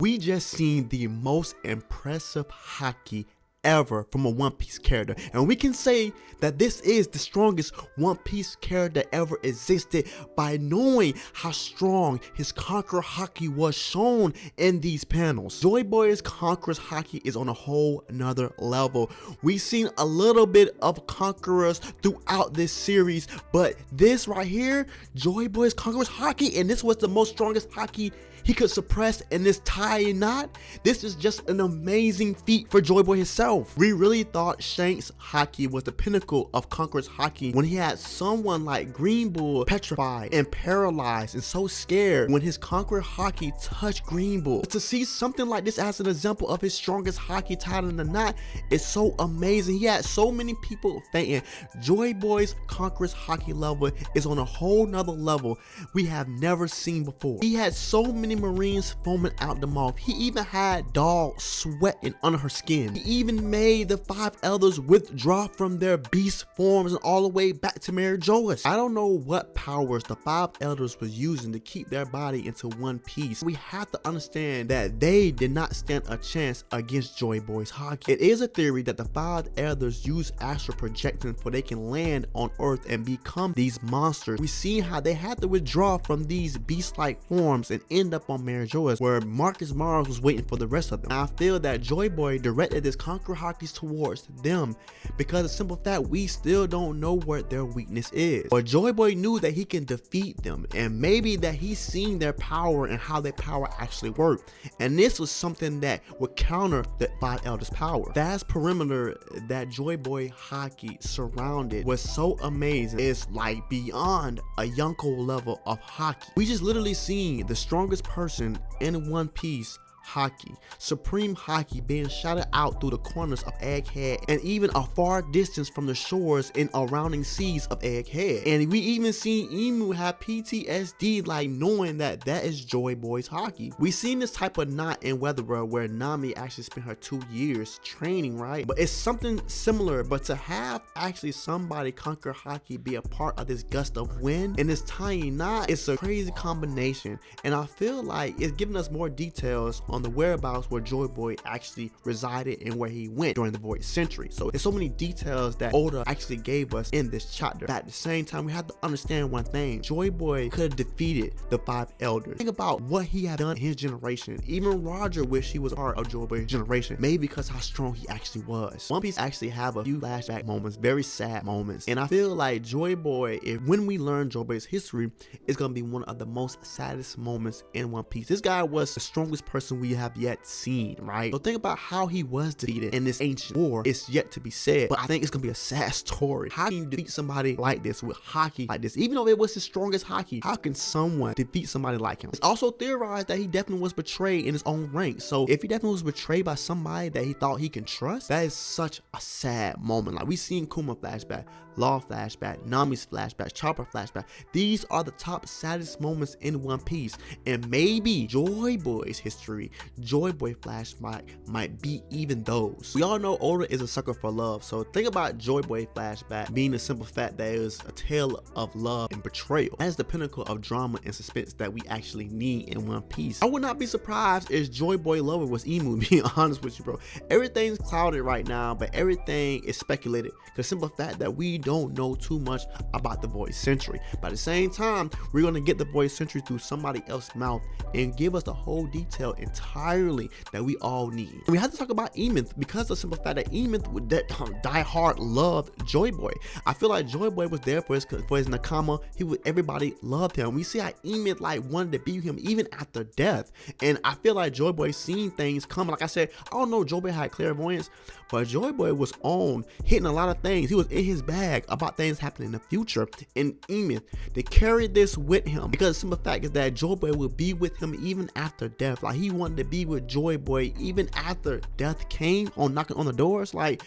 We just seen the most impressive haki ever from a One Piece character, and we can say that this is the strongest One Piece character ever existed by knowing how strong his Conqueror haki was shown in these panels. Joy Boy's Conqueror's haki is on a whole nother level. We've seen a little bit of Conquerors throughout this series, but this right here, Joy Boy's Conqueror's haki, and this was the most strongest haki he could suppress in this tie knot. This is just an amazing feat for Joy Boy himself. We really thought Shanks' haki was the pinnacle of Conqueror's haki when he had someone like Green Bull petrified and paralyzed and so scared when his Conqueror haki touched Green Bull. To see something like this as an example of his strongest haki tied in the knot is so amazing. He had so many people fainting. Joy Boy's Conqueror's haki level is on a whole nother level we have never seen before. He had so many Marines foaming out the mouth. He even had dogs sweating under her skin. He even made the 5 elders withdraw from their beast forms and all the way back to Mary Joyce. I don't know what powers the 5 elders was using to keep their body into one piece. We have to understand that they did not stand a chance against Joy Boy's haki. It is a theory that the 5 elders use astral projection so they can land on Earth and become these monsters. We see how they had to withdraw from these beast-like forms and end up on Mary Joyce, where Marcus Mars was waiting for the rest of them. I feel that Joy Boy directed his Conqueror hakis towards them because the simple fact we still don't know what their weakness is. But Joy Boy knew that he can defeat them, and maybe that he's seen their power and how their power actually worked. And this was something that would counter the 5 elders' power. Vast perimeter that Joy Boy haki surrounded was so amazing. It's like beyond a Yonko level of haki. We just literally seen the strongest person in One Piece haki, supreme haki, being shouted out through the corners of Egghead and even a far distance from the shores and surrounding seas of Egghead. And we even seen Emu have PTSD, like knowing that that is Joy Boy's haki. We seen this type of knot in Weatherworld where Nami actually spent her 2 years training, right? But it's something similar, but to have actually somebody conquer haki be a part of this gust of wind and this tiny knot, it's a crazy combination. And I feel like it's giving us more details on the whereabouts where Joy Boy actually resided and where he went during the Void Century. So there's so many details that Oda actually gave us in this chapter. But at the same time, we have to understand one thing: Joy Boy could have defeated the 5 elders. Think about what he had done in his generation. Even Roger wished he was part of Joy Boy's generation, maybe because how strong he actually was. One Piece actually have a few flashback moments, very sad moments, and I feel like Joy Boy, when we learn Joy Boy's history, is gonna be one of the most saddest moments in One Piece. This guy was the strongest person we have yet seen, right? So think about how he was defeated in this ancient war. It's yet to be said, but I think it's gonna be a sad story. How can you defeat somebody like this with haki like this? Even though it was his strongest haki, how can someone defeat somebody like him? It's also theorized that he definitely was betrayed in his own rank. So if he definitely was betrayed by somebody that he thought he can trust, that is such a sad moment. Like, we seen Kuma flashback, Law flashback, Nami's flashback, Chopper flashback. These are the top saddest moments in One Piece, and maybe Joy Boy's history, Joy Boy flashback might be even those. We all know Oda is a sucker for love, so think about Joy Boy flashback being the simple fact that it was a tale of love and betrayal. That is the pinnacle of drama and suspense that we actually need in One Piece. I would not be surprised if Joy Boy lover was Emu, being honest with you, bro. Everything's clouded right now, but everything is speculated. The simple fact that we don't know too much about the Void Century. But at the same time, we're gonna get the Void Century through somebody else's mouth and give us the whole detail entirely that we all need. And we have to talk about Emith, because of the simple fact that Emith would die hard loved Joy Boy. I feel like Joy Boy was there for his nakama. Everybody loved him. We see how Emith like wanted to be with him even after death. And I feel like Joy Boy seen things coming. Like I said, I don't know Joy Boy had clairvoyance, but Joy Boy was on hitting a lot of things. He was in his bag about things happening in the future. And Emith, they carried this with him because the simple fact is that Joy Boy will be with him even after death. Like, he wanted to be with Joy Boy even after death came on knocking on the doors. Like,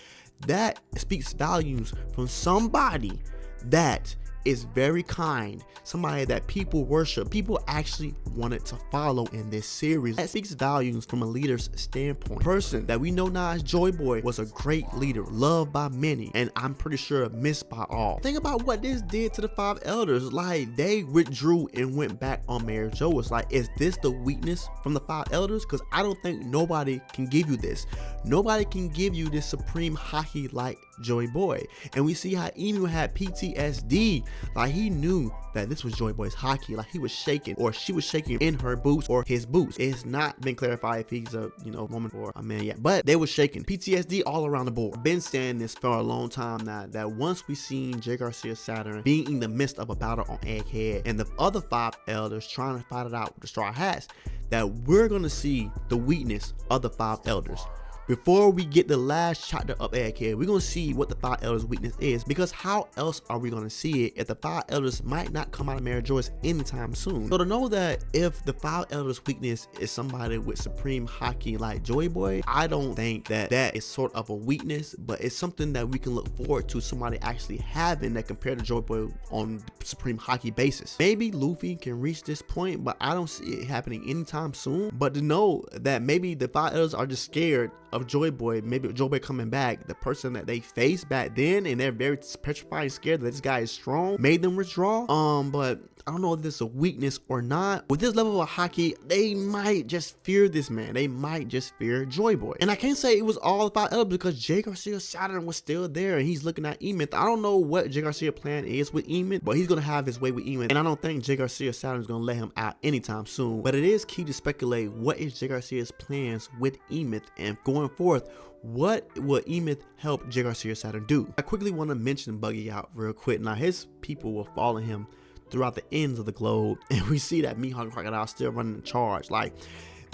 that speaks volumes from somebody that is very kind, somebody that people worship, people actually wanted to follow in this series. That speaks volumes from a leader's standpoint. Person that we know now as Joy Boy was a great leader, loved by many, and I'm pretty sure missed by all. Think about what this did to the 5 elders. Like, they withdrew and went back on Mayor Joe. It's like, is this the weakness from the 5 elders? Because I don't think nobody can give you this. Nobody can give you this supreme haki like Joy Boy. And we see how Emu had PTSD. Like, he knew that this was Joy Boy's haki. Like, he was shaking, or she was shaking in her boots or his boots. It's not been clarified if he's a woman or a man yet, but they were shaking. PTSD all around the board. Been saying this for a long time now, that once we seen Jay Garcia Saturn being in the midst of a battle on Egghead and the other 5 elders trying to fight it out with the Straw Hats, that we're gonna see the weakness of the 5 elders. Before we get the last chapter of Egghead, we're gonna see what the 5 elders' weakness is, because how else are we gonna see it if the 5 elders might not come out of Mary Joyce anytime soon? So to know that if the 5 elders' weakness is somebody with supreme haki like Joy Boy, I don't think that that is sort of a weakness, but it's something that we can look forward to somebody actually having that compared to Joy Boy on supreme haki basis. Maybe Luffy can reach this point, but I don't see it happening anytime soon. But to know that maybe the 5 elders are just scared of Joy Boy, maybe Joy Boy coming back, the person that they faced back then, and they're very petrified and scared that this guy is strong, made them withdraw. But I don't know if this is a weakness or not. With this level of haki, they might just fear this man. They might just fear Joy Boy. And I can't say it was all about Elb, because Jay Garcia Saturn was still there and he's looking at Emith. I don't know what Jay Garcia's plan is with Emith, but he's gonna have his way with Emith, and I don't think Jay Garcia Saturn is gonna let him out anytime soon. But it is key to speculate what is Jay Garcia's plans with Emith, and going forth, what will Emith help Jay Garcia Saturn do? I quickly want to mention Buggy out real quick. Now, his people were following him throughout the ends of the globe, and we see that Mihawk Crocodile still running the charge. Like,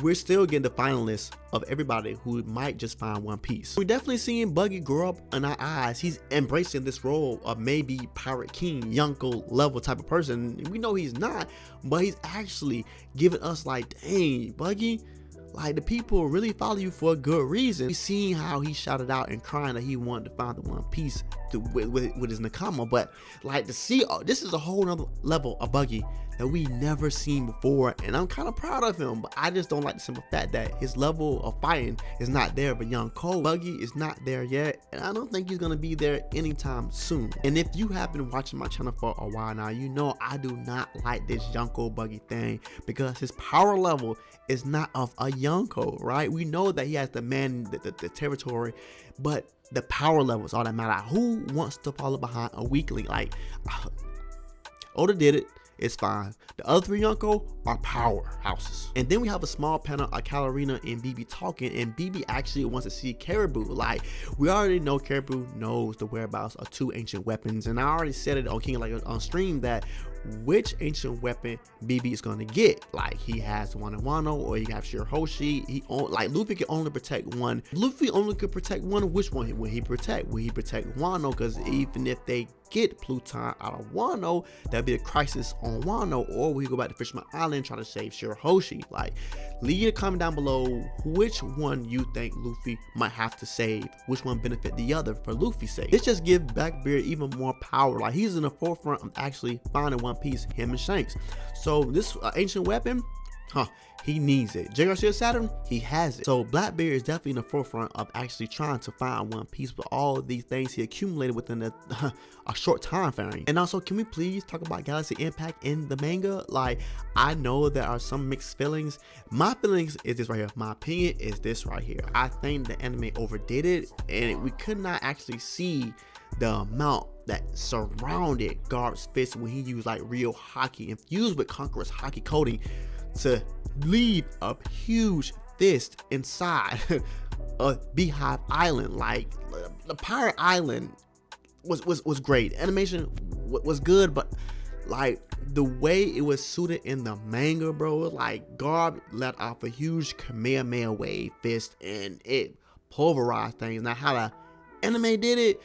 we're still getting the finalists of everybody who might just find One Piece. We're definitely seeing Buggy grow up in our eyes. He's embracing this role of maybe Pirate King, Yonko level type of person. We know he's not, but he's actually giving us like, dang, Buggy, like, the people really follow you for a good reason. We seen how he shouted out and crying that he wanted to find the One Piece with his Nakama, but like, to see, this is a whole nother level of Buggy that we never seen before, and I'm kind of proud of him. But I just don't like the simple fact that his level of fighting is not there. But young Cole, Buggy is not there yet, and I don't think he's gonna be there anytime soon. And if you have been watching my channel for a while now, you know I do not like this Yonko Buggy thing, because his power level is not of a Yonko, right? We know that he has to man the territory, but the power level is all that matter. Who wants to follow behind a weakling? Like, Oda did it. It's fine. The other 3 Yonko are powerhouses. And then we have a small panel of Kalarina and BB talking, and BB actually wants to see Caribou. Like, we already know Caribou knows the whereabouts of 2 ancient weapons, and I already said it on King like on stream that which ancient weapon BB is going to get. Like, he has one in Wano, or he have Shirahoshi. Like, Luffy can only protect one. Luffy only could protect one. Which one will he protect? Will he protect Wano? Because even if they get Pluton out of Wano, that'd be a crisis on Wano. Or will he go back to Fisherman Island, try to save Shirahoshi? Like, leave a comment down below which one you think Luffy might have to save, which one benefit the other for Luffy's sake. This just give Blackbeard even more power. Like, he's in the forefront of actually finding One Piece, him and Shanks. So this ancient weapon, he needs it. Jay Garcia Saturn, he has it. So Blackbeard is definitely in the forefront of actually trying to find One Piece with all of these things he accumulated within a short time frame. And also, can we please talk about Galaxy Impact in the manga? Like, I know there are some mixed feelings. My feelings is this right here. My opinion is this right here. I think the anime overdid it, and we could not actually see the amount that surrounded Garp's fist when he used like real haki infused with Conqueror's haki coating to leave a huge fist inside a Beehive Island. Like, the Pirate Island was great. Animation was good, but like, the way it was suited in the manga, bro, like, Garp let off a huge Kamehameha wave fist and it pulverized things. Now, how the anime did it,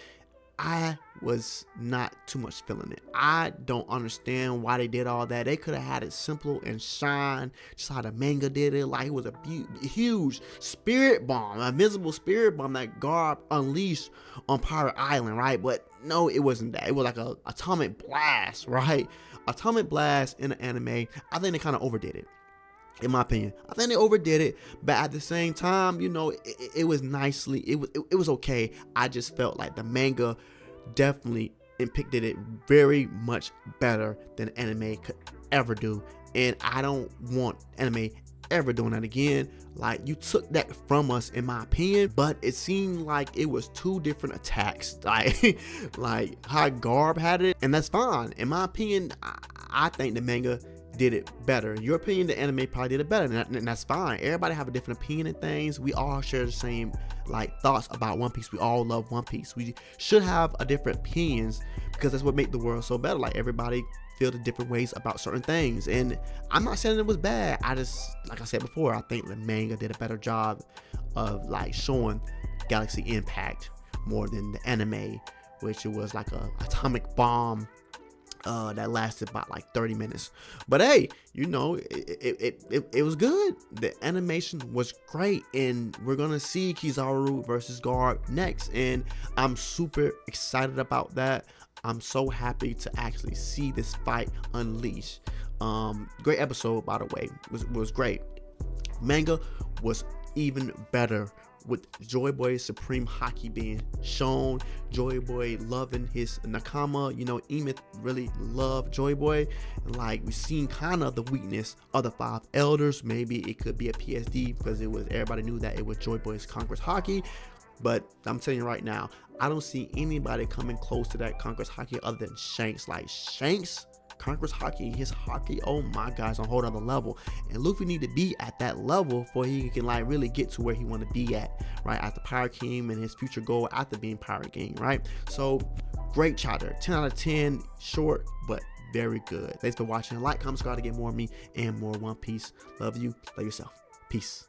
I was not too much feeling it. I don't understand why they did all that. They could have had it simple and shine, just how the manga did it. Like it was a huge spirit bomb, a invisible spirit bomb that Garp unleashed on Pirate Island, right? But no, it wasn't that. It was like a atomic blast, right? Atomic blast in the anime. I think they kind of overdid it. In my opinion, I think they overdid it, but at the same time, you know, it was nicely, it was okay. I just felt like the manga definitely depicted it very much better than anime could ever do, and I don't want anime ever doing that again. Like, you took that from us, in my opinion, but it seemed like it was two different attacks, like how Garb had it, and that's fine. In my opinion, I think the manga did it better. In your opinion, the anime probably did it better, and that's fine. Everybody have a different opinion of things. We all share the same like thoughts about One Piece. We all love One Piece. We should have a different opinions because that's what makes the world so better. Like, everybody feel the different ways about certain things, and I'm not saying it was bad. I just, like I said before, I think the manga did a better job of like showing Galaxy Impact more than the anime, which it was like a atomic bomb that lasted about like 30 minutes. But hey, you know, it was good. The animation was great, and we're gonna see Kizaru versus Garp next, and I'm super excited about that. I'm so happy to actually see this fight unleash. Great episode, by the way. Was great. Manga was even better, with Joy Boy's supreme haki being shown. Joy Boy loving his nakama. You know, Emeth really loved Joy Boy. Like, we've seen kind of the weakness of the 5 elders. Maybe it could be a PSD because it was, everybody knew that it was Joy Boy's Conqueror's haki. But I'm telling you right now, I don't see anybody coming close to that Conqueror's haki other than Shanks. Like, Shanks Conqueror's haki, his haki, oh my gosh, on a whole other level. And Luffy need to be at that level before he can like really get to where he want to be at, right? After Pirate King and his future goal after being Pirate King, right? So great chapter, 10 out of 10, short but very good. Thanks for watching. Like, comment, subscribe to get more of me and more One Piece. Love you, love yourself. Peace.